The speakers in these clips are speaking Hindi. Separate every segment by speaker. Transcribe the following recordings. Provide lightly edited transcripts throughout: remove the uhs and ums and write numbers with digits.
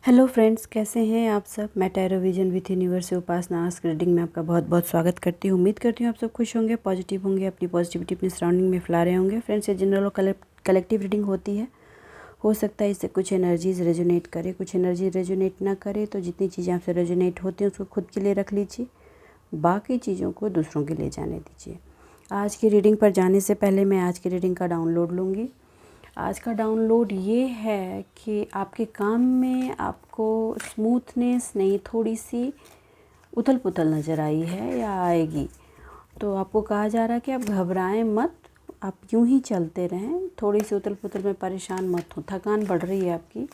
Speaker 1: हेलो फ्रेंड्स, कैसे हैं आप सब। मैं टैरो विजन विथ यूनिवर्स से उपासना आज रीडिंग में आपका बहुत बहुत स्वागत करती हूँ। उम्मीद करती हूँ आप सब खुश होंगे, पॉजिटिव होंगे, अपनी पॉजिटिविटी अपनी सराउंडिंग में फैला रहे होंगे। फ्रेंड्स, ये जनरल और कलेक्टिव रीडिंग होती है। हो सकता है इससे कुछ एनर्जीज रेजोनेट करे, कुछ एनर्जी रेजोनेट ना करे। तो जितनी चीज़ें आपसे रेजोनेट होती हैं उसको खुद के लिए रख लीजिए, बाकी चीज़ों को दूसरों के लिए जाने दीजिए। आज की रीडिंग पर जाने से पहले मैं आज की रीडिंग का डाउनलोड लूँगी। आज का डाउनलोड ये है कि आपके काम में आपको स्मूथनेस नहीं, थोड़ी सी उथल पुथल नज़र आई है या आएगी। तो आपको कहा जा रहा है कि आप घबराएं मत, आप यूं ही चलते रहें। थोड़ी सी उथल पुथल में परेशान मत हो, थकान बढ़ रही है आपकी,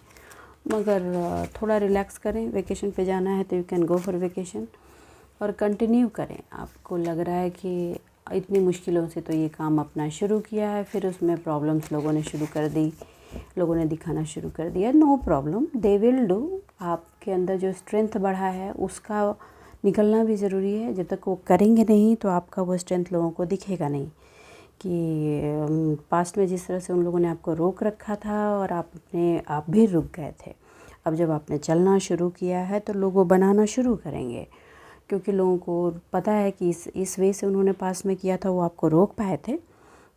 Speaker 1: मगर थोड़ा रिलैक्स करें। वेकेशन पे जाना है तो you can go for vacation और कंटिन्यू करें। आपको लग रहा है कि इतनी मुश्किलों से तो ये काम अपना शुरू किया है, फिर उसमें प्रॉब्लम्स लोगों ने शुरू कर दी, लोगों ने दिखाना शुरू कर दिया। No problem, they will do. आपके अंदर जो स्ट्रेंथ बढ़ा है उसका निकलना भी ज़रूरी है। जब तक वो करेंगे नहीं तो आपका वो स्ट्रेंथ लोगों को दिखेगा नहीं। कि पास्ट में जिस तरह से उन लोगों ने आपको रोक रखा था और आप भी रुक गए थे, अब जब आपने चलना शुरू किया है तो लोग वो बनाना शुरू करेंगे, क्योंकि लोगों को पता है कि इस वे से उन्होंने पास में किया था, वो आपको रोक पाए थे,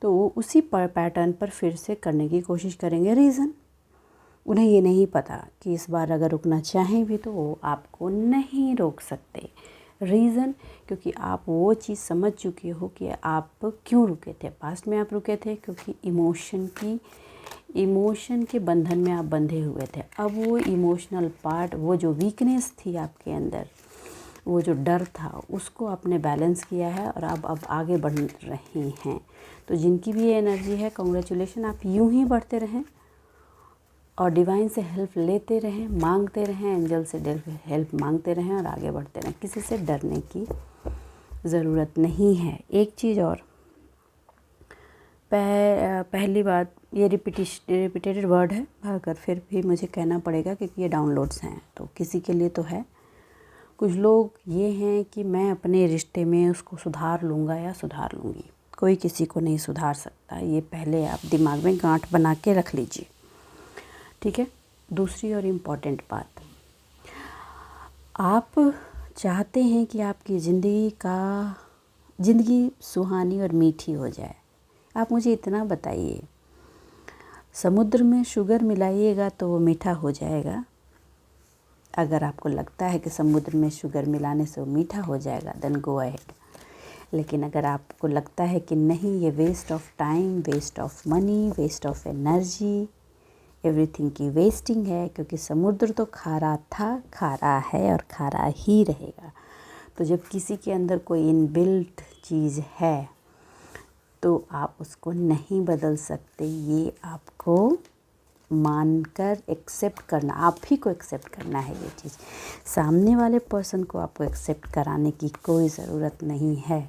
Speaker 1: तो वो उसी पैटर्न पर फिर से करने की कोशिश करेंगे। रीज़न, उन्हें ये नहीं पता कि इस बार अगर रुकना चाहें भी तो वो आपको नहीं रोक सकते। रीज़न, क्योंकि आप वो चीज़ समझ चुके हो कि आप क्यों रुके थे। पास्ट में आप रुके थे क्योंकि इमोशन के बंधन में आप बंधे हुए थे। अब वो इमोशनल पार्ट, वो जो वीकनेस थी आपके अंदर, वो जो डर था, उसको आपने बैलेंस किया है और अब आगे बढ़ रहे हैं। तो जिनकी भी ये एनर्जी है, कॉन्ग्रेचुलेशन। आप यूं ही बढ़ते रहें और डिवाइन से हेल्प लेते रहें, मांगते रहें, एंजल से हेल्प मांगते रहें और आगे बढ़ते रहें। किसी से डरने की ज़रूरत नहीं है। एक चीज़ और, पहली बात, ये रिपीटेड वर्ड है, अगर फिर भी मुझे कहना पड़ेगा क्योंकि ये डाउनलोड्स हैं तो किसी के लिए तो है। कुछ लोग ये हैं कि मैं अपने रिश्ते में उसको सुधार लूँगा या सुधार लूँगी। कोई किसी को नहीं सुधार सकता, ये पहले आप दिमाग में गांठ बना के रख लीजिए, ठीक है। दूसरी और इम्पॉर्टेंट बात, आप चाहते हैं कि आपकी ज़िंदगी सुहानी और मीठी हो जाए। आप मुझे इतना बताइए, समुद्र में शुगर मिलाइएगा तो वो मीठा हो जाएगा? अगर आपको लगता है कि समुद्र में शुगर मिलाने से वो मीठा हो जाएगा, देन गो अहेड। लेकिन अगर आपको लगता है कि नहीं, ये waste of time, waste of money, waste of energy, everything की वेस्टिंग है, क्योंकि समुद्र तो खारा था, खारा है और खारा ही रहेगा। तो जब किसी के अंदर कोई इनबिल्ट चीज़ है तो आप उसको नहीं बदल सकते। ये आपको मानकर एक्सेप्ट करना, आप ही को एक्सेप्ट करना है ये चीज़। सामने वाले पर्सन को आपको एक्सेप्ट कराने की कोई ज़रूरत नहीं है।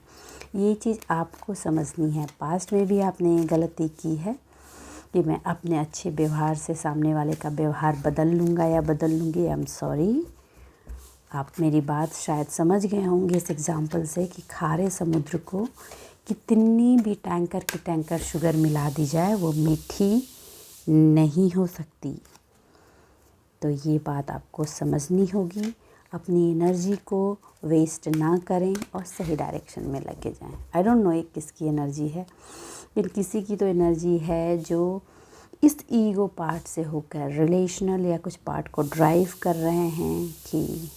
Speaker 1: ये चीज़ आपको समझनी है। पास्ट में भी आपने गलती की है कि मैं अपने अच्छे व्यवहार से सामने वाले का व्यवहार बदल लूँगा या बदल लूँगी। I am sorry. आप मेरी बात शायद समझ गए होंगे इस एग्ज़ाम्पल से कि खारे समुद्र को कितनी भी टैंकर शुगर मिला दी जाए, वो मीठी नहीं हो सकती। तो ये बात आपको समझनी होगी। अपनी एनर्जी को वेस्ट ना करें और सही डायरेक्शन में लगे जाएं। आई डोंट नो ये किसकी एनर्जी है, लेकिन किसी की तो एनर्जी है जो इस ईगो पार्ट से होकर रिलेशनल या कुछ पार्ट को ड्राइव कर रहे हैं कि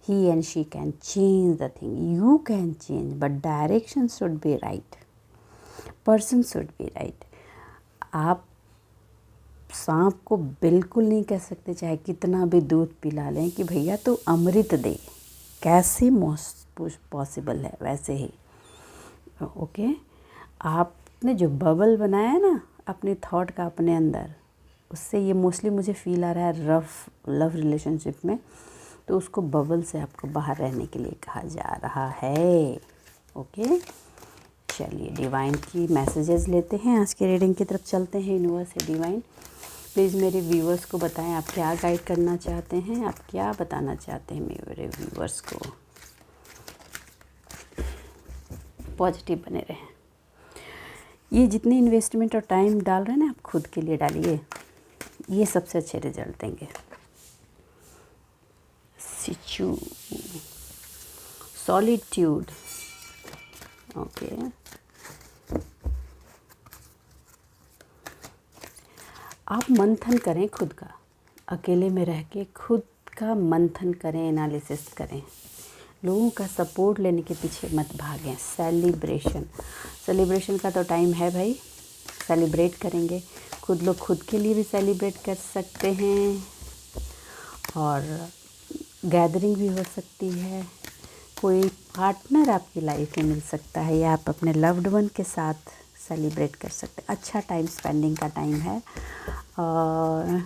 Speaker 1: he and she can change the thing. You can change, but direction should be right. Person should be right. आप सांप को बिल्कुल नहीं कह सकते, चाहे कितना भी दूध पिला लें, कि भैया तू अमृत दे। कैसे पॉसिबल है? वैसे ही ओके, आपने जो बबल बनाया ना अपने थॉट का अपने अंदर, उससे ये मोस्टली मुझे फील आ रहा है रफ लव रिलेशनशिप में, तो उसको बबल से आपको बाहर रहने के लिए कहा जा रहा है। ओके, चलिए डिवाइन की मैसेजेस लेते हैं। आज के रीडिंग की तरफ चलते हैं। यूनिवर्स से डिवाइन, प्लीज़ मेरे व्यूवर्स को बताएं आप क्या गाइड करना चाहते हैं, आप क्या बताना चाहते हैं मेरे व्यूवर्स को। पॉजिटिव बने रहें। ये जितनी इन्वेस्टमेंट और टाइम डाल रहे हैं ना, आप खुद के लिए डालिए, ये सबसे अच्छे रिजल्ट देंगे। सिचू, सॉलिट्यूड। ओके, आप मंथन करें खुद का, अकेले में रह के खुद का मंथन करें, एनालिसिस करें, लोगों का सपोर्ट लेने के पीछे मत भागें। सेलिब्रेशन का तो टाइम है भाई, सेलिब्रेट करेंगे। खुद लोग खुद के लिए भी सेलिब्रेट कर सकते हैं, और गैदरिंग भी हो सकती है। कोई पार्टनर आपकी लाइफ में मिल सकता है, या आप अपने लव्ड वन के साथ सेलिब्रेट कर सकते हैं। अच्छा टाइम स्पेंडिंग का टाइम है। और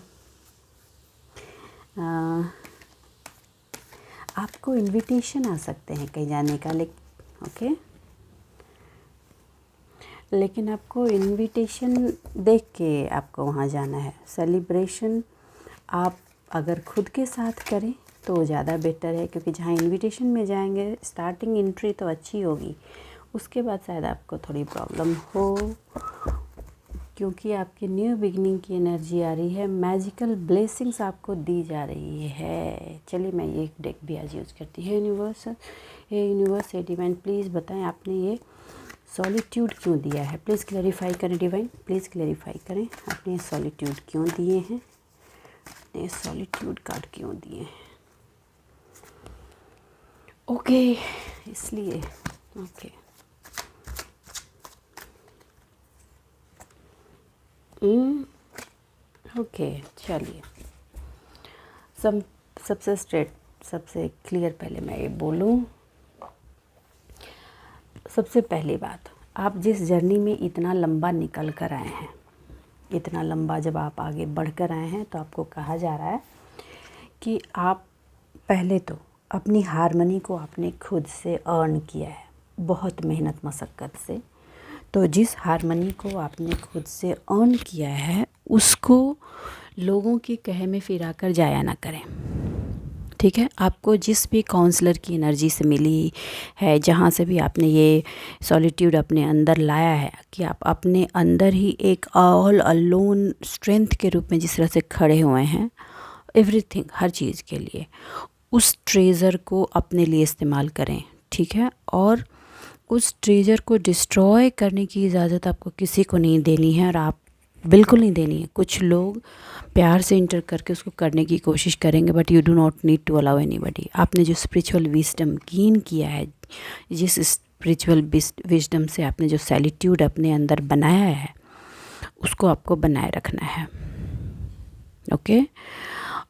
Speaker 1: आपको इनविटेशन आ सकते हैं कहीं जाने का, लेकिन आपको इनविटेशन देख के आपको वहाँ जाना है। सेलिब्रेशन आप अगर खुद के साथ करें तो ज़्यादा बेटर है, क्योंकि जहाँ इनविटेशन में जाएंगे स्टार्टिंग एंट्री तो अच्छी होगी, उसके बाद शायद आपको थोड़ी प्रॉब्लम हो, क्योंकि आपकी न्यू बिगिनिंग की एनर्जी आ रही है। मैजिकल ब्लेसिंग्स आपको दी जा रही है। चलिए मैं ये डेक भी आज यूज़ करती है। यूनिवर्स, हे डिवाइन, प्लीज़ बताएं आपने ये सॉलिट्यूड क्यों दिया है। प्लीज़ क्लैरिफाई करें डिवाइन, प्लीज़ क्लैरिफाई करें आपने ये सॉलिट्यूड क्यों दिए हैं, आपने सॉलिट्यूड कार्ड क्यों दिए हैं। ओके, इसलिए ओके। ओके, चलिए सबसे क्लियर पहले मैं ये बोलूँ। सबसे पहली बात, आप जिस जर्नी में इतना लंबा निकल कर आए हैं, इतना लंबा जब आप आगे बढ़ कर आए हैं, तो आपको कहा जा रहा है कि आप पहले तो अपनी हारमनी को आपने खुद से अर्न किया है, बहुत मेहनत मशक्क़त से। तो जिस हारमनी को आपने खुद से अर्न किया है, उसको लोगों के कहे में फिरा कर जाया ना करें, ठीक है। आपको जिस भी काउंसलर की एनर्जी से मिली है, जहाँ से भी आपने ये सॉलिट्यूड अपने अंदर लाया है, कि आप अपने अंदर ही एक ऑल अलोन स्ट्रेंथ के रूप में जिस तरह से खड़े हुए हैं, एवरीथिंग, हर चीज़ के लिए, उस ट्रेजर को अपने लिए इस्तेमाल करें, ठीक है। और उस ट्रेजर को डिस्ट्रॉय करने की इजाज़त आपको किसी को नहीं देनी है, और आप बिल्कुल नहीं देनी है। कुछ लोग प्यार से इंटर करके उसको करने की कोशिश करेंगे, but you do not need to allow anybody. आपने जो स्पिरिचुअल विजडम गेन किया है, जिस स्पिरिचुअल विजडम से आपने जो सॉलिट्यूड अपने अंदर बनाया है, उसको आपको बनाए रखना है, ओके।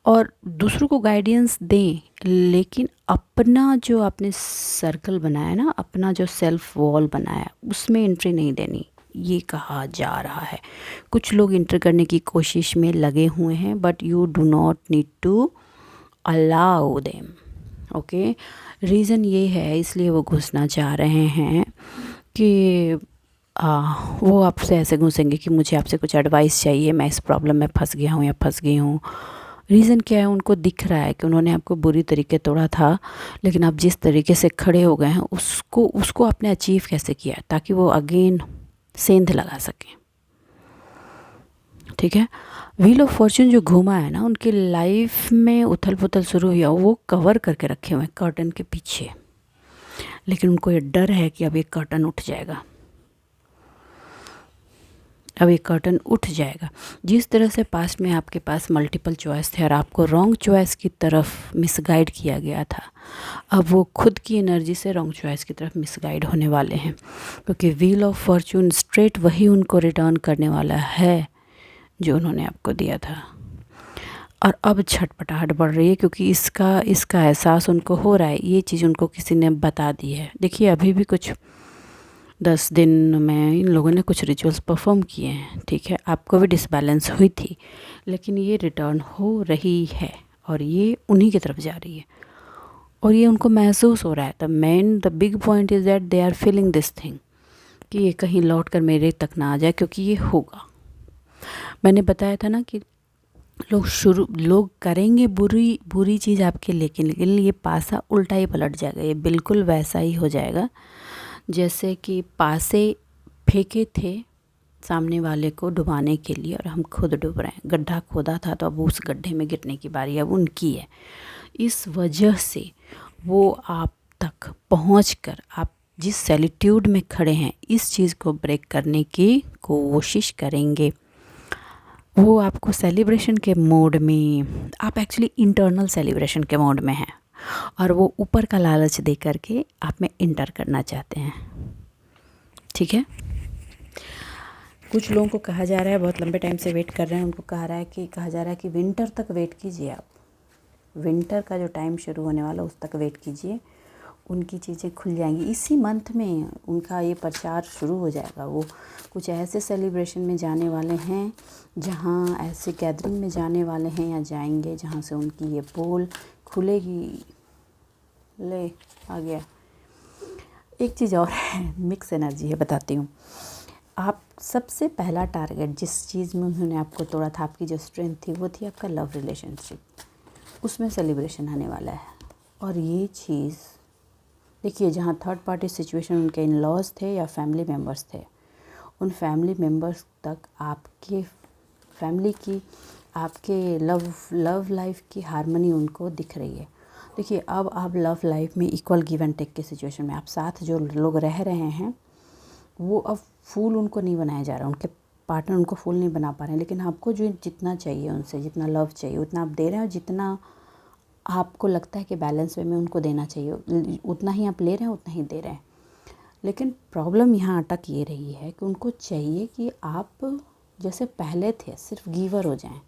Speaker 1: और दूसरों को गाइडेंस दें, लेकिन अपना जो आपने सर्कल बनाया ना, अपना जो सेल्फ वॉल बनाया, उसमें एंट्री नहीं देनी, ये कहा जा रहा है। कुछ लोग इंटर करने की कोशिश में लगे हुए हैं, but you do not need to allow them, okay. Reason ये है, इसलिए वो घुसना चाह रहे हैं कि वो आपसे ऐसे घुसेंगे कि मुझे आपसे कुछ एडवाइस चाहिए, मैं इस प्रॉब्लम में फंस गया हूँ या फंस गई हूँ। रीज़न क्या है, उनको दिख रहा है कि उन्होंने आपको बुरी तरीके तोड़ा था, लेकिन आप जिस तरीके से खड़े हो गए हैं, उसको आपने अचीव कैसे किया, ताकि वो अगेन सेंध लगा सकें, ठीक है। व्हील ऑफ फॉर्चून जो घूमा है ना, उनकी लाइफ में उथल पुथल शुरू हुआ, वो कवर करके रखे हुए हैं कर्टन के पीछे, लेकिन उनको ये डर है कि अब ये कर्टन उठ जाएगा, अब ये कर्टन उठ जाएगा। जिस तरह से पास्ट में आपके पास मल्टीपल चॉइस थे और आपको रॉन्ग चॉइस की तरफ मिसगाइड किया गया था, अब वो खुद की एनर्जी से रॉन्ग चॉइस की तरफ मिसगाइड होने वाले हैं, क्योंकि व्हील ऑफ फॉर्चून स्ट्रेट वही उनको रिटर्न करने वाला है जो उन्होंने आपको दिया था। और अब छटपटाहट बढ़ रही है, क्योंकि इसका एहसास उनको हो रहा है, ये चीज़ उनको किसी ने बता दी है। देखिए, अभी भी कुछ 10 दिन में इन लोगों ने कुछ रिचुअल्स परफॉर्म किए हैं, ठीक है। आपको भी डिसबैलेंस हुई थी, लेकिन ये रिटर्न हो रही है और ये उन्हीं की तरफ जा रही है, और ये उनको महसूस हो रहा है। The big point is that they are feeling this thing, कि ये कहीं लौट कर मेरे तक ना आ जाए, क्योंकि ये होगा। मैंने बताया था ना कि लोग करेंगे बुरी चीज़ आपके, लेकिन ये पासा उल्टा ही पलट जाएगा। ये बिल्कुल वैसा ही हो जाएगा जैसे कि पासे फेंके थे सामने वाले को डुबाने के लिए, और हम खुद डूब रहे हैं। गड्ढा खोदा था, तो अब उस गड्ढे में गिरने की बारी अब उनकी है। इस वजह से वो आप तक पहुंचकर आप जिस सैलिट्यूड में खड़े हैं इस चीज़ को ब्रेक करने की कोशिश करेंगे। वो आपको सेलिब्रेशन के मोड में, आप एक्चुअली इंटरनल सेलिब्रेशन के मोड में हैं और वो ऊपर का लालच दे करके आप में इंटर करना चाहते हैं। ठीक है, कुछ लोगों को कहा जा रहा है, बहुत लंबे टाइम से वेट कर रहे हैं, उनको कहा जा रहा है कि विंटर तक वेट कीजिए। आप विंटर का जो टाइम शुरू होने वाला उस तक वेट कीजिए, उनकी चीज़ें खुल जाएंगी। इसी मंथ में उनका ये प्रचार शुरू हो जाएगा। वो कुछ ऐसे सेलिब्रेशन में जाने वाले हैं, जहाँ ऐसे गैदरिंग में जाने वाले हैं या जाएंगे जहाँ से उनकी ये पोल खुलेगी। ले आ गया। एक चीज़ और है, मिक्स एनर्जी है, बताती हूँ। आप सबसे पहला टारगेट जिस चीज़ में उन्होंने आपको तोड़ा था, आपकी जो स्ट्रेंथ थी, वो थी आपका लव रिलेशनशिप। उसमें सेलिब्रेशन आने वाला है। और ये चीज़ देखिए, जहाँ थर्ड पार्टी सिचुएशन उनके इन लॉज थे या फैमिली मेम्बर्स थे, उन फैमिली मेम्बर्स तक आपके फैमिली की, आपके लव लाइफ की हार्मनी उनको दिख रही है। देखिए, अब आप लव लाइफ में इक्वल गिव एंड टेक के सिचुएशन में, आप साथ जो लोग रह रहे हैं वो अब फूल उनको नहीं बनाया जा रहा, उनके पार्टनर उनको फूल नहीं बना पा रहे हैं। लेकिन आपको जो जितना चाहिए उनसे, जितना लव चाहिए उतना आप दे रहे हैं, और जितना आपको लगता है कि बैलेंस वे में उनको देना चाहिए उतना ही आप ले रहे हैं, उतना ही दे रहे हैं। लेकिन प्रॉब्लम यहाँ अटक ये रही है कि उनको चाहिए कि आप जैसे पहले थे सिर्फ गिवर हो जाएं,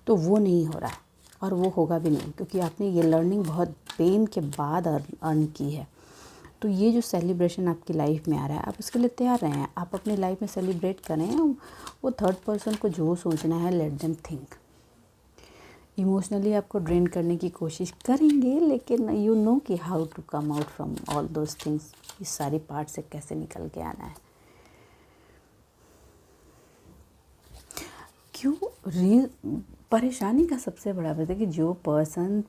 Speaker 1: तो वो नहीं हो रहा है और वो होगा भी नहीं, क्योंकि आपने ये लर्निंग बहुत पेन के बाद अर्न की है। तो ये जो सेलिब्रेशन आपकी लाइफ में आ रहा है, आप उसके लिए तैयार रहें। आप अपनी लाइफ में सेलिब्रेट करें। वो थर्ड पर्सन को जो सोचना है, लेट देम थिंक। इमोशनली आपको ड्रेन करने की कोशिश करेंगे, लेकिन यू नो कि how to come out from all those things. इस सारी पार्ट से कैसे निकल के आना है। परेशानी का सबसे बड़ा बात है कि जो पर्सन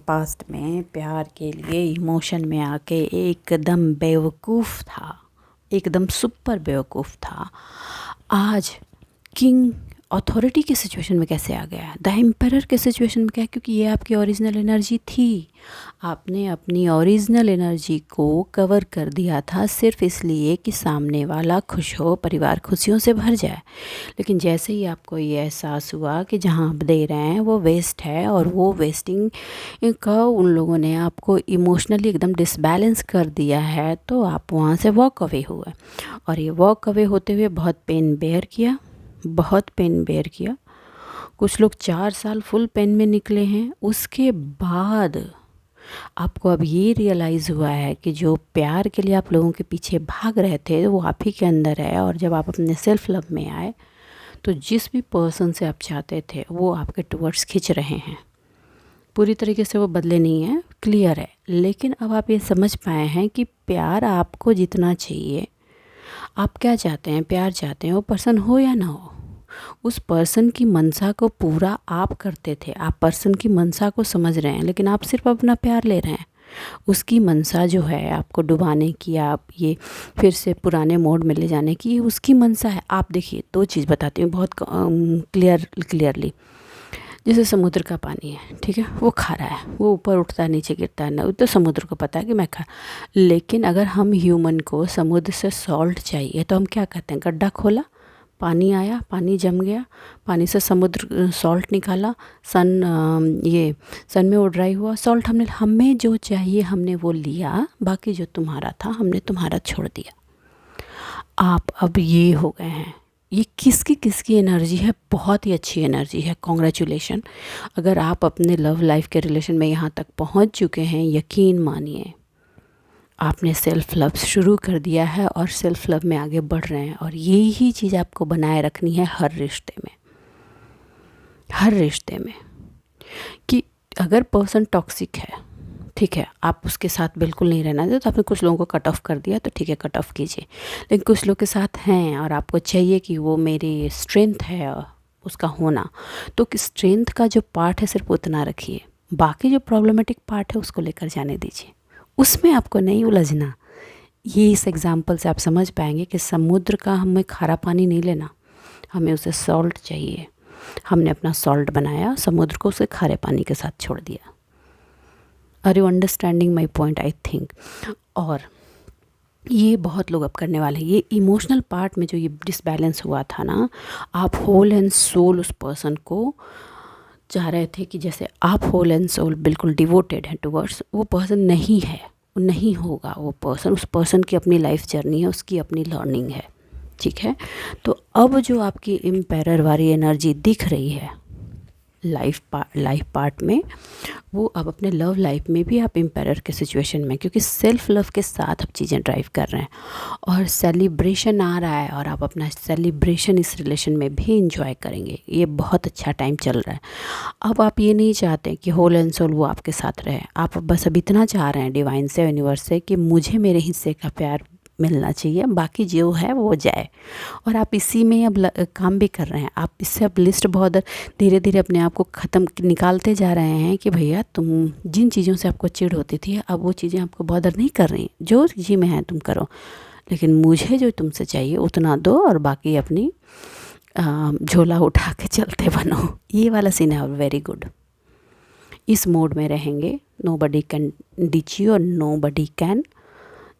Speaker 1: पास्ट में प्यार के लिए इमोशन में आके एकदम बेवकूफ़ था, एकदम सुपर बेवकूफ़ था, आज किंग अथॉरिटी की सिचुएशन में कैसे आ गया है, द एम्परर के सिचुएशन में क्या है? क्योंकि ये आपकी ओरिजिनल एनर्जी थी। आपने अपनी ओरिजिनल एनर्जी को कवर कर दिया था सिर्फ इसलिए कि सामने वाला खुश हो, परिवार खुशियों से भर जाए। लेकिन जैसे ही आपको ये एहसास हुआ कि जहाँ आप दे रहे हैं वो वेस्ट है, और वो वेस्टिंग का उन लोगों ने आपको इमोशनली एकदम डिसबैलेंस कर दिया है, तो आप वहाँ से वॉक अवे हुए। और ये वॉक अवे होते हुए बहुत पेन बेयर किया, बहुत पेन बेयर किया। कुछ लोग 4 साल फुल पेन में निकले हैं। उसके बाद आपको अब ये रियलाइज़ हुआ है कि जो प्यार के लिए आप लोगों के पीछे भाग रहे थे वो आप ही के अंदर है। और जब आप अपने सेल्फ लव में आए तो जिस भी पर्सन से आप चाहते थे वो आपके टुवर्ड्स खिंच रहे हैं। पूरी तरीके से वो बदले नहीं हैं, क्लियर है। लेकिन अब आप ये समझ पाए हैं कि प्यार आपको जितना चाहिए, आप क्या चाहते हैं, प्यार चाहते हैं, वो पर्सन हो या ना हो, उस पर्सन की मनसा को पूरा आप करते थे। आप पर्सन की मनसा को समझ रहे हैं, लेकिन आप सिर्फ अपना प्यार ले रहे हैं। उसकी मनसा जो है आपको डुबाने की, आप ये फिर से पुराने मोड में ले जाने की, उसकी मनसा है। आप देखिए, 2 चीज़ बताती हूँ बहुत क्लियरली। जैसे समुद्र का पानी है, ठीक है, वो खारा है, वो ऊपर उठता है नीचे गिरता है ना, तो समुद्र को पता है कि मैं खा। लेकिन अगर हम ह्यूमन को समुद्र से सॉल्ट चाहिए तो हम क्या करते हैं, गड्ढा खोला, पानी आया, पानी जम गया, पानी से समुद्र सॉल्ट निकाला, सन में वो ड्राई हुआ, सॉल्ट हमने, हमें जो चाहिए हमने वो लिया, बाकी जो तुम्हारा था हमने तुम्हारा छोड़ दिया। आप अब ये हो गए हैं। ये किसकी एनर्जी है? बहुत ही अच्छी एनर्जी है, कॉन्ग्रेचुलेशन। अगर आप अपने लव लाइफ के रिलेशन में यहाँ तक पहुँच चुके हैं, यकीन मानिए आपने सेल्फ लव शुरू कर दिया है और सेल्फ लव में आगे बढ़ रहे हैं। और यही चीज़ आपको बनाए रखनी है हर रिश्ते में, हर रिश्ते में। कि अगर पर्सन टॉक्सिक है, ठीक है, आप उसके साथ बिल्कुल नहीं रहना चाहिए, तो आपने कुछ लोगों को कट ऑफ कर दिया, तो ठीक है, कट ऑफ कीजिए। लेकिन कुछ लोग के साथ हैं और आपको चाहिए कि वो मेरी स्ट्रेंथ है उसका होना, तो स्ट्रेंथ का जो पार्ट है सिर्फ उतना रखिए, बाकी जो प्रॉब्लमेटिक पार्ट है उसको लेकर जाने दीजिए, उसमें आपको नहीं उलझना। ये इस एग्जाम्पल से आप समझ पाएंगे कि समुद्र का हमें खारा पानी नहीं लेना, हमें उसे सॉल्ट चाहिए। हमने अपना सॉल्ट बनाया, समुद्र को उसे खारे पानी के साथ छोड़ दिया। Are you understanding my point, I think. और ये बहुत लोग अब करने वाले हैं। ये इमोशनल पार्ट में जो ये डिसबैलेंस हुआ था ना, आप होल एंड सोल उस पर्सन को चाह रहे थे कि जैसे आप होल एंड सोल बिल्कुल डिवोटेड हैं टुवर्ड्स, वो पर्सन नहीं है, नहीं होगा वो पर्सन। उस पर्सन की अपनी लाइफ जर्नी है, उसकी अपनी लर्निंग है, ठीक है। तो अब जो आपकी एम्पायर वाली एनर्जी दिख रही है लाइफ पार्ट में, वो अब अपने लव लाइफ में भी आप एम्पायर के सिचुएशन में, क्योंकि सेल्फ लव के साथ अब चीज़ें ड्राइव कर रहे हैं और सेलिब्रेशन आ रहा है, और आप अपना सेलिब्रेशन इस रिलेशन में भी इंजॉय करेंगे। ये बहुत अच्छा टाइम चल रहा है। अब आप ये नहीं चाहते कि होल एंड सोल वो आपके साथ रहे, आप बस अब इतना चाह रहे हैं डिवाइन से, यूनिवर्स से, कि मुझे मेरे हिस्से का प्यार मिलना चाहिए, बाकी जो है वो जाए। और आप इसी में अब काम भी कर रहे हैं। आप इससे अब लिस्ट बहुत धीरे धीरे अपने आप को ख़त्म निकालते जा रहे हैं कि भैया तुम जिन चीज़ों से आपको चिढ़ होती थी, अब वो चीज़ें आपको बॉदर नहीं कर रही। जो जी में है तुम करो, लेकिन मुझे जो तुमसे चाहिए उतना दो, और बाकी अपनी झोला उठा के चलते बनो। ये वाला सीन है। Very good. इस मोड में रहेंगे। नोबडी कैन डिच यू और nobody can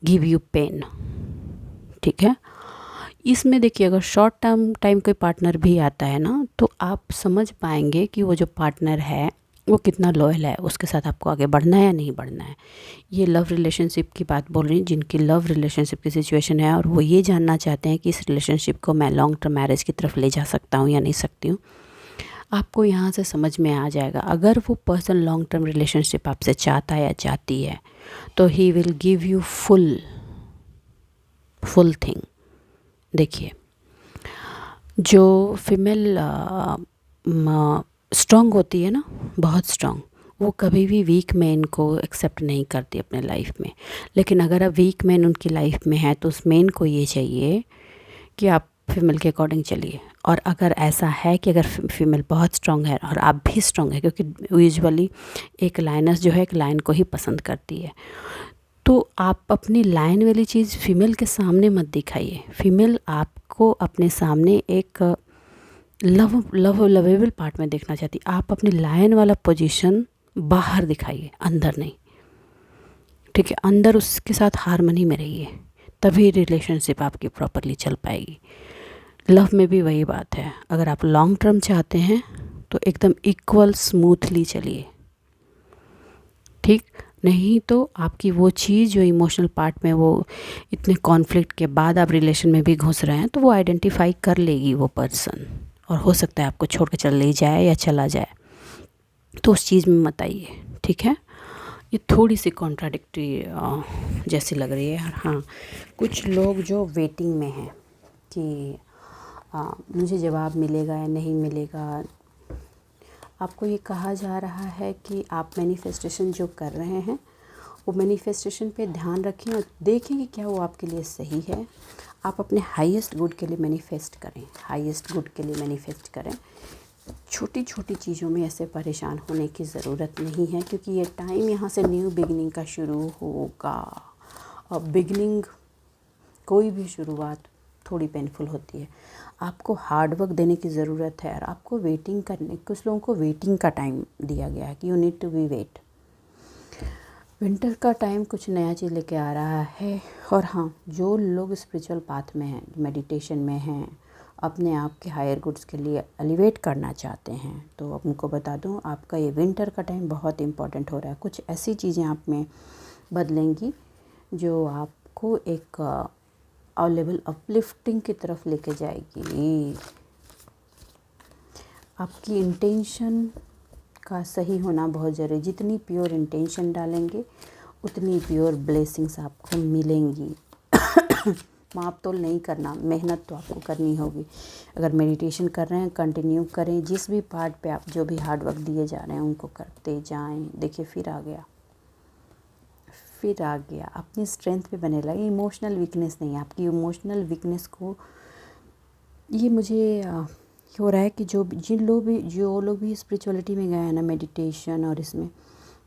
Speaker 1: give you pain, ठीक है। इसमें देखिए, अगर शॉर्ट टाइम कोई पार्टनर भी आता है ना, तो आप समझ पाएंगे कि वो जो पार्टनर है वो कितना लॉयल है, उसके साथ आपको आगे बढ़ना है या नहीं बढ़ना है। ये लव रिलेशनशिप की बात बोल रही हूँ, जिनकी लव रिलेशनशिप की सिचुएशन है और वो ये जानना चाहते हैं कि इस रिलेशनशिप को मैं लॉन्ग टर्म मैरिज की तरफ ले जा सकता हूँ या नहीं सकती हूँ। आपको यहाँ से समझ में आ जाएगा। अगर वो पर्सन लॉन्ग टर्म रिलेशनशिप आपसे चाहता है या चाहती है, तो he will give you full thing. देखिए, जो फीमेल स्ट्रॉन्ग होती है ना, बहुत स्ट्रॉन्ग, वो कभी भी वीक मैन को एक्सेप्ट नहीं करती अपने लाइफ में। लेकिन अगर आप वीक मैन उनकी लाइफ में है, तो उस मैन को ये चाहिए कि आप फीमेल के अकॉर्डिंग चलिए। और अगर ऐसा है कि अगर फीमेल बहुत स्ट्रॉन्ग है और आप भी स्ट्रॉन्ग है, क्योंकि यूजुअली एक लाइनस जो है एक लाइन को ही पसंद करती है, तो आप अपनी लाइन वाली चीज़ फीमेल के सामने मत दिखाइए। फीमेल आपको अपने सामने एक लवेबल पार्ट में देखना चाहती। आप अपनी लाइन वाला पोजीशन बाहर दिखाइए, अंदर नहीं, ठीक है। अंदर उसके साथ हारमनी में रहिए, तभी रिलेशनशिप आपकी प्रॉपरली चल पाएगी। लव में भी वही बात है। अगर आप लॉन्ग टर्म चाहते हैं तो एकदम इक्वल स्मूथली चलिए, ठीक। नहीं तो आपकी वो चीज़ जो इमोशनल पार्ट में वो इतने कॉन्फ्लिक्ट के बाद आप रिलेशन में भी घुस रहे हैं, तो वो आइडेंटिफाई कर लेगी वो पर्सन, और हो सकता है आपको छोड़ के चले जाए या चला जाए। तो उस चीज़ में मत आइए, ठीक है। ये थोड़ी सी कॉन्ट्राडिक्टरी जैसी लग रही है। हाँ, कुछ लोग जो वेटिंग में हैं कि मुझे जवाब मिलेगा या नहीं मिलेगा। आपको ये कहा जा रहा है कि आप मैनिफेस्टेशन जो कर रहे हैं, वो मैनिफेस्टेशन पे ध्यान रखें और देखें कि क्या वो आपके लिए सही है। आप अपने हाईएस्ट गुड के लिए मैनिफेस्ट करें, हाईएस्ट गुड के लिए मैनिफेस्ट करें। छोटी छोटी चीज़ों में ऐसे परेशान होने की ज़रूरत नहीं है, क्योंकि ये टाइम यहाँ से न्यू बिगिनिंग का शुरू होगा। और बिगिनिंग, कोई भी शुरुआत थोड़ी पेनफुल होती है। आपको हार्ड वर्क देने की ज़रूरत है, और आपको वेटिंग करने, कुछ लोगों को वेटिंग का टाइम दिया गया है कि you need to be wait. Winter का टाइम कुछ नया चीज़ लेके आ रहा है। और हाँ, जो लोग स्पिरिचुअल पाथ में हैं, मेडिटेशन में हैं, अपने आप के हायर गुड्स के लिए एलिवेट करना चाहते हैं, तो अब उनको बता दूं, आपका ये विंटर का टाइम बहुत इम्पॉर्टेंट हो रहा है। कुछ ऐसी चीज़ें आप में बदलेंगी जो आपको एक लेवल अपलिफ्टिंग की तरफ लेके जाएगी। आपकी इंटेंशन का सही होना बहुत ज़रूरी। जितनी प्योर इंटेंशन डालेंगे, उतनी प्योर ब्लेसिंग्स आपको मिलेंगी। माप तोल नहीं करना, मेहनत तो आपको करनी होगी। अगर मेडिटेशन कर रहे हैं, कंटिन्यू करें। जिस भी पार्ट पे आप जो भी हार्ड वर्क दिए जा रहे हैं, उनको करते जाएं। देखिए, फिर आ गया। अपनी स्ट्रेंथ पे बने रहिए। इमोशनल वीकनेस नहीं, आपकी इमोशनल वीकनेस को, ये मुझे हो रहा है कि जो लोग भी स्पिरिचुअलिटी में गए हैं ना, मेडिटेशन और इसमें,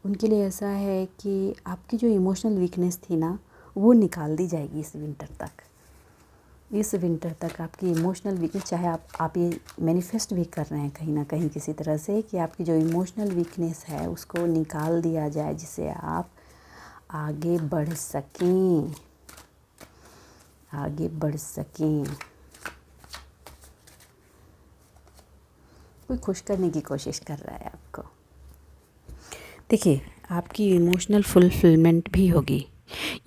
Speaker 1: उनके लिए ऐसा है कि आपकी जो इमोशनल वीकनेस थी ना, वो निकाल दी जाएगी इस विंटर तक। इस विंटर तक आपकी इमोशनल वीकनेस, चाहे आप ये मैनिफेस्ट भी कर रहे हैं कहीं ना कहीं किसी तरह से कि आपकी जो इमोशनल वीकनेस है उसको निकाल दिया जाए, जिससे आप आगे बढ़ सकें, आगे बढ़ सकें। कोई खुश करने की कोशिश कर रहा है आपको। देखिए, आपकी इमोशनल फुलफिलमेंट भी होगी।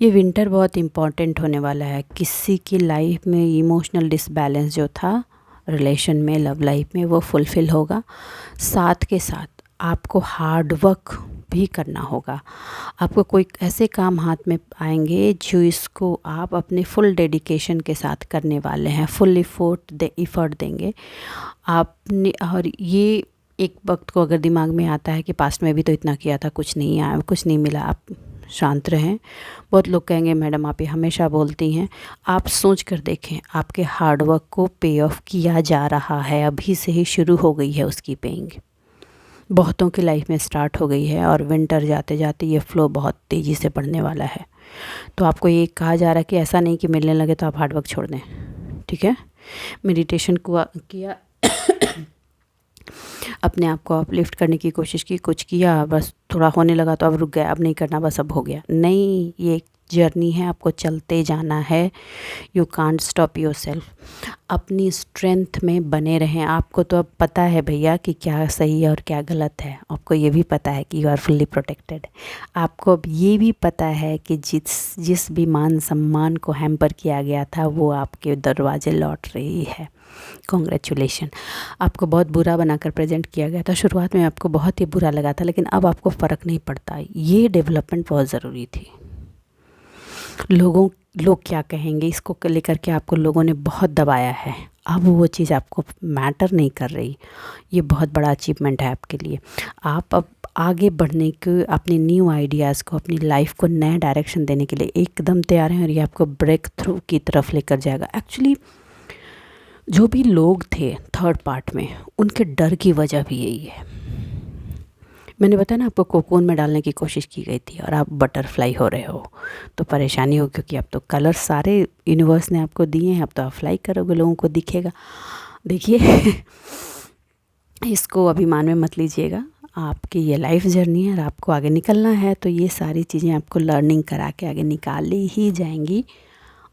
Speaker 1: ये विंटर बहुत इम्पॉर्टेंट होने वाला है। किसी की लाइफ में इमोशनल डिसबैलेंस जो था रिलेशन में, लव लाइफ में, वो फुलफ़िल होगा। साथ के साथ आपको हार्ड वर्क भी करना होगा। आपको कोई ऐसे काम हाथ में आएंगे जो इसको आप अपने फुल डेडिकेशन के साथ करने वाले हैं, फुल इफ़र्ट देंगे आपने। और ये एक वक्त को अगर दिमाग में आता है कि पास्ट में भी तो इतना किया था, कुछ नहीं आया, कुछ नहीं मिला, आप शांत रहें। बहुत लोग कहेंगे मैडम आप ये हमेशा बोलती हैं। आप सोच कर देखें, आपके हार्डवर्क को पे ऑफ किया जा रहा है, अभी से ही शुरू हो गई है उसकी पेइंग। बहुतों की लाइफ में स्टार्ट हो गई है और विंटर जाते जाते ये फ्लो बहुत तेज़ी से बढ़ने वाला है। तो आपको ये कहा जा रहा है कि ऐसा नहीं कि मिलने लगे तो आप हार्डवर्क छोड़ दें, ठीक है। मेडिटेशन किया अपने आप को अपलिफ्ट करने की कोशिश की, कुछ किया, बस थोड़ा होने लगा तो अब रुक गया, अब नहीं करना, बस अब हो गया। नहीं, ये एक जर्नी है, आपको चलते जाना है। You can't stop your self. अपनी स्ट्रेंथ में बने रहें। आपको तो अब पता है भैया कि क्या सही है और क्या गलत है। आपको ये भी पता है कि यू आर फुल्ली प्रोटेक्टेड। आपको अब ये भी पता है कि जिस भी मान सम्मान को हैम्पर किया गया था वो आपके दरवाजे लौट रही है। कॉन्ग्रेचुलेशन। आपको बहुत बुरा बनाकर प्रेजेंट किया गया था, शुरुआत में आपको बहुत ही बुरा लगा था, लेकिन अब आपको फ़र्क नहीं पड़ता। ये डेवलपमेंट बहुत ज़रूरी थी। लोग क्या कहेंगे इसको लेकर के आपको लोगों ने बहुत दबाया है, अब वो चीज़ आपको मैटर नहीं कर रही। ये बहुत बड़ा अचीवमेंट है आपके लिए। आप अब आगे बढ़ने के, अपने न्यू आइडियाज़ को, अपनी लाइफ को नया डायरेक्शन देने के लिए एकदम तैयार हैं और ये आपको ब्रेक थ्रू की तरफ लेकर जाएगा। एक्चुअली जो भी लोग थे थर्ड पार्ट में, उनके डर की वजह भी यही है। मैंने बताया ना आपको, कोकोन में डालने की कोशिश की गई थी और आप बटरफ्लाई हो रहे हो, तो परेशानी हो, क्योंकि अब तो कलर सारे यूनिवर्स ने आपको दिए हैं, अब तो आप फ्लाई करोगे, लोगों को दिखेगा। देखिए इसको अभिमान में मत लीजिएगा। आपकी ये लाइफ जर्नी है और आपको आगे निकलना है, तो ये सारी चीज़ें आपको लर्निंग करा के आगे निकाली ही जाएंगी।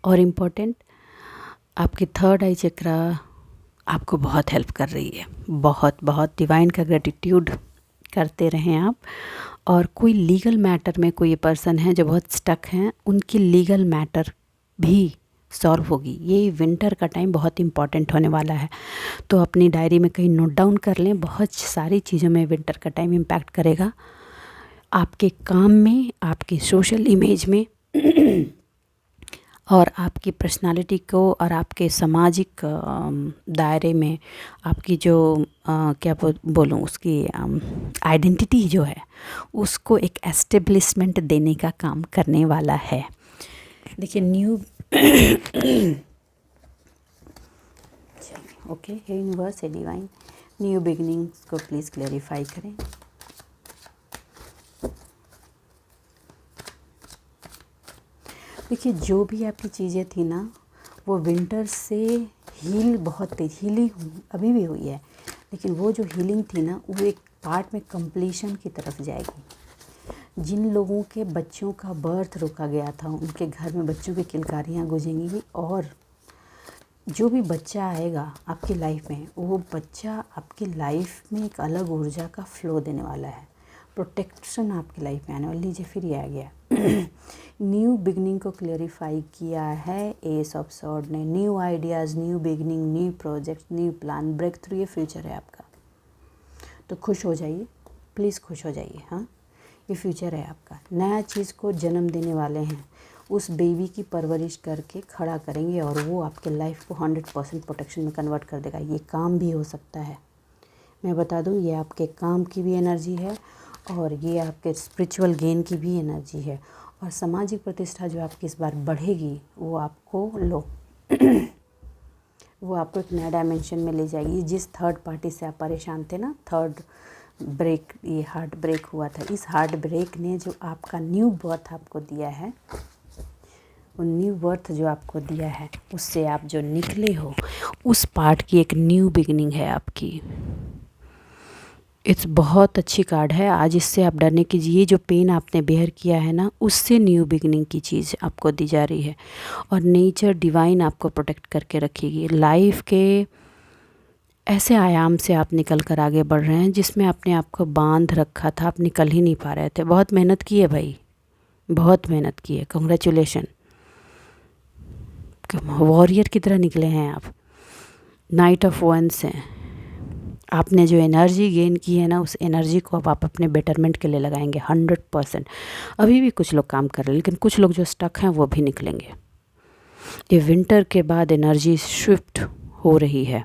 Speaker 1: और इम्पोर्टेंट, आपकी थर्ड आई चक्रा आपको बहुत हेल्प कर रही है। बहुत बहुत डिवाइन का ग्रेटिट्यूड करते रहें आप। और कोई लीगल मैटर में कोई पर्सन है जो बहुत स्टक हैं, उनकी लीगल मैटर भी सॉल्व होगी। ये विंटर का टाइम बहुत इम्पॉर्टेंट होने वाला है, तो अपनी डायरी में कहीं नोट डाउन कर लें। बहुत सारी चीज़ों में विंटर का टाइम इम्पैक्ट करेगा, आपके काम में, आपकी सोशल इमेज में और आपकी पर्सनालिटी को और आपके सामाजिक दायरे में आपकी जो क्या बोलूँ उसकी आइडेंटिटी जो है उसको एक एस्टेब्लिशमेंट देने का काम करने वाला है। देखिए न्यू ओके, हे यूनिवर्स, हे डिवाइन, न्यू बिगिनिंग्स को प्लीज़ क्लैरिफाई करें। देखिए जो भी आपकी चीज़ें थी ना, वो विंटर से बहुत तेज हीलिंग अभी भी हुई है, लेकिन वो जो हीलिंग थी ना, वो एक पार्ट में कंप्लीशन की तरफ जाएगी। जिन लोगों के बच्चों का बर्थ रोका गया था, उनके घर में बच्चों की किलकारियाँ गूंजेंगी। और जो भी बच्चा आएगा आपकी लाइफ में, वो बच्चा आपकी लाइफ में एक अलग ऊर्जा का फ्लो देने वाला है। प्रोटेक्शन आपकी लाइफ में आने वाली। लीजिए फिर ये आ गया न्यू बिगनिंग को क्लेरिफाई किया है एस ऑफ सॉर्ड ने। New ideas, new beginning, new project, new plan, breakthrough, ये फ्यूचर है आपका। तो खुश हो जाइए, प्लीज़ खुश हो जाइए। हाँ, ये फ्यूचर है आपका। नया चीज़ को जन्म देने वाले हैं, उस बेबी की परवरिश करके खड़ा करेंगे और वो आपके लाइफ को 100% प्रोटेक्शन में कन्वर्ट कर देगा। ये काम भी हो सकता है, मैं बता दूँ, ये आपके काम की भी एनर्जी है और ये आपके स्पिरिचुअल गेन की भी एनर्जी है। और सामाजिक प्रतिष्ठा जो आपकी इस बार बढ़ेगी, वो आपको वो आपको एक नया डायमेंशन में ले जाएगी। जिस थर्ड पार्टी से आप परेशान थे ना, थर्ड ब्रेक, ये हार्ट ब्रेक हुआ था, इस हार्ट ब्रेक ने जो आपका न्यू बर्थ आपको दिया है, वो न्यू बर्थ जो आपको दिया है, उससे आप जो निकले हो, उस पार्ट की एक न्यू बिगिनिंग है आपकी। इट्स बहुत अच्छी कार्ड है। आज इससे आप डरने की, ये जो पेन आपने बेयर किया है ना, उससे न्यू बिगिनिंग की चीज़ आपको दी जा रही है। और नेचर डिवाइन आपको प्रोटेक्ट करके रखेगी। लाइफ के ऐसे आयाम से आप निकल कर आगे बढ़ रहे हैं जिसमें आपने आपको बांध रखा था, आप निकल ही नहीं पा रहे थे। बहुत मेहनत की है भाई, बहुत मेहनत की है। कंग्रेचुलेशन, वॉरियर की तरह निकले हैं आप। नाइट ऑफ वंस हैं। आपने जो एनर्जी गेन की है ना, उस एनर्जी को अब आप अपने बेटरमेंट के लिए लगाएंगे 100%। अभी भी कुछ लोग काम कर रहे हैं, लेकिन कुछ लोग जो स्टक हैं वो भी निकलेंगे। ये विंटर के बाद एनर्जी शिफ्ट हो रही है,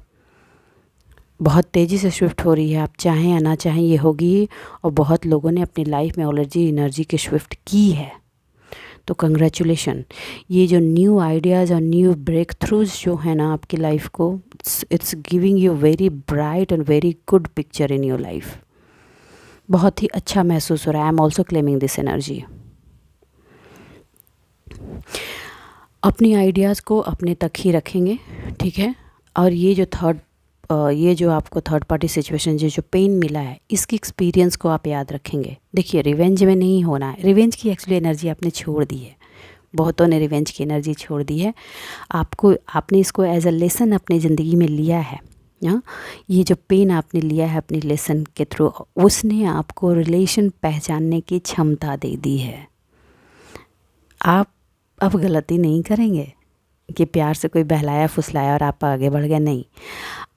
Speaker 1: बहुत तेज़ी से शिफ्ट हो रही है। आप चाहें या ना चाहें ये होगी, और बहुत लोगों ने अपनी लाइफ में ऑलरेडी एनर्जी की शिफ्ट की है। तो कंग्रेचुलेशन। ये जो न्यू आइडियाज़ और न्यू ब्रेक थ्रूज जो है ना आपकी लाइफ को, it's giving you very bright and very good picture in your life. बहुत ही अच्छा महसूस हो रहा है। I am also claiming this energy. अपनी आइडियाज़ को अपने तक ही रखेंगे, ठीक है। और ये जो आपको थर्ड पार्टी सिचुएशन, जो पेन मिला है, इसकी एक्सपीरियंस को आप याद रखेंगे। देखिए, रिवेंज में नहीं होना है। रिवेंज की एक्चुअली एनर्जी आपने छोड़ दी है। बहुतों ने रिवेंज की एनर्जी छोड़ दी है। आपने इसको एज अ लेसन अपनी ज़िंदगी में लिया है। हाँ, ये जो पेन आपने लिया है अपनी लेसन के थ्रू, उसने आपको रिलेशन पहचानने की क्षमता दे दी है। आप अब गलती नहीं करेंगे कि प्यार से कोई बहलाया फुसलाया और आप आगे बढ़ गए। नहीं,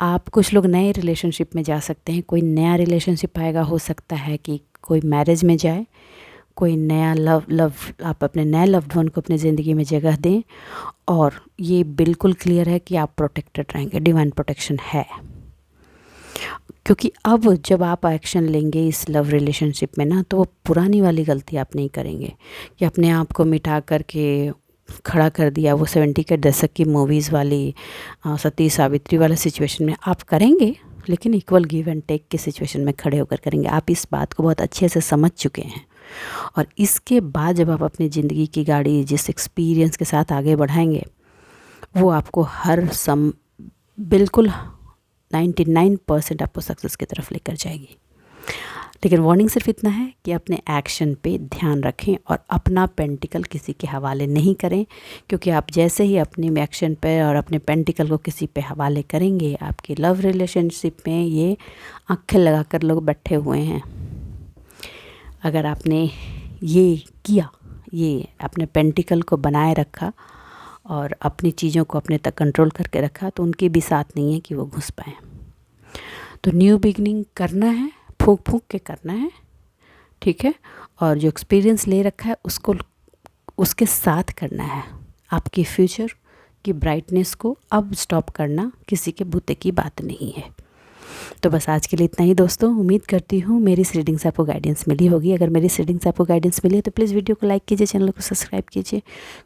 Speaker 1: आप, कुछ लोग नए रिलेशनशिप में जा सकते हैं। कोई नया रिलेशनशिप आएगा, हो सकता है कि कोई मैरिज में जाए, कोई नया लव आप अपने नए लव्ड वन को अपनी ज़िंदगी में जगह दें। और ये बिल्कुल क्लियर है कि आप प्रोटेक्टेड रहेंगे, डिवाइन प्रोटेक्शन है। क्योंकि अब जब आप एक्शन लेंगे इस लव रिलेशनशिप में ना, तो वो पुरानी वाली गलती आप नहीं करेंगे कि अपने आप को मिटा करके खड़ा कर दिया। वो 70 के दशक की मूवीज़ वाली सती सावित्री वाला सिचुएशन में आप करेंगे, लेकिन इक्वल गिव एंड टेक की सिचुएशन में खड़े होकर करेंगे। आप इस बात को बहुत अच्छे से समझ चुके हैं। और इसके बाद जब आप अपनी ज़िंदगी की गाड़ी जिस एक्सपीरियंस के साथ आगे बढ़ाएंगे, वो आपको बिल्कुल 99% आपको सक्सेस की तरफ लेकर जाएगी। लेकिन वार्निंग सिर्फ इतना है कि अपने एक्शन पे ध्यान रखें और अपना पेंटिकल किसी के हवाले नहीं करें। क्योंकि आप जैसे ही अपने एक्शन पे और अपने पेंटिकल को किसी पे हवाले करेंगे, आपके लव रिलेशनशिप में ये आंखें लगाकर लोग बैठे हुए हैं। अगर आपने ये किया, ये अपने पेंटिकल को बनाए रखा और अपनी चीज़ों को अपने तक कंट्रोल करके रखा, तो उनके भी साथ नहीं है कि वो घुस पाएँ। तो न्यू बिगनिंग करना है, फूंक फूंक के करना है, ठीक है। और जो एक्सपीरियंस ले रखा है उसको उसके साथ करना है। आपकी फ्यूचर की ब्राइटनेस को अब स्टॉप करना किसी के बूते की बात नहीं है। तो बस आज के लिए इतना ही दोस्तों। उम्मीद करती हूँ मेरी इस रीडिंग से आपको गाइडेंस मिली होगी। अगर मेरी इस रीडिंग से आपको गाइडेंस मिली है तो प्लीज़ वीडियो को लाइक कीजिए, चैनल को सब्सक्राइब कीजिए।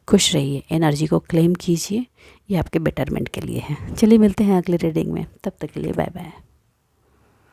Speaker 1: खुश रहिए, एनर्जी को क्लेम कीजिए, ये आपके बेटरमेंट के लिए है। चलिए मिलते हैं अगले रीडिंग में, तब तक के लिए बाय बाय।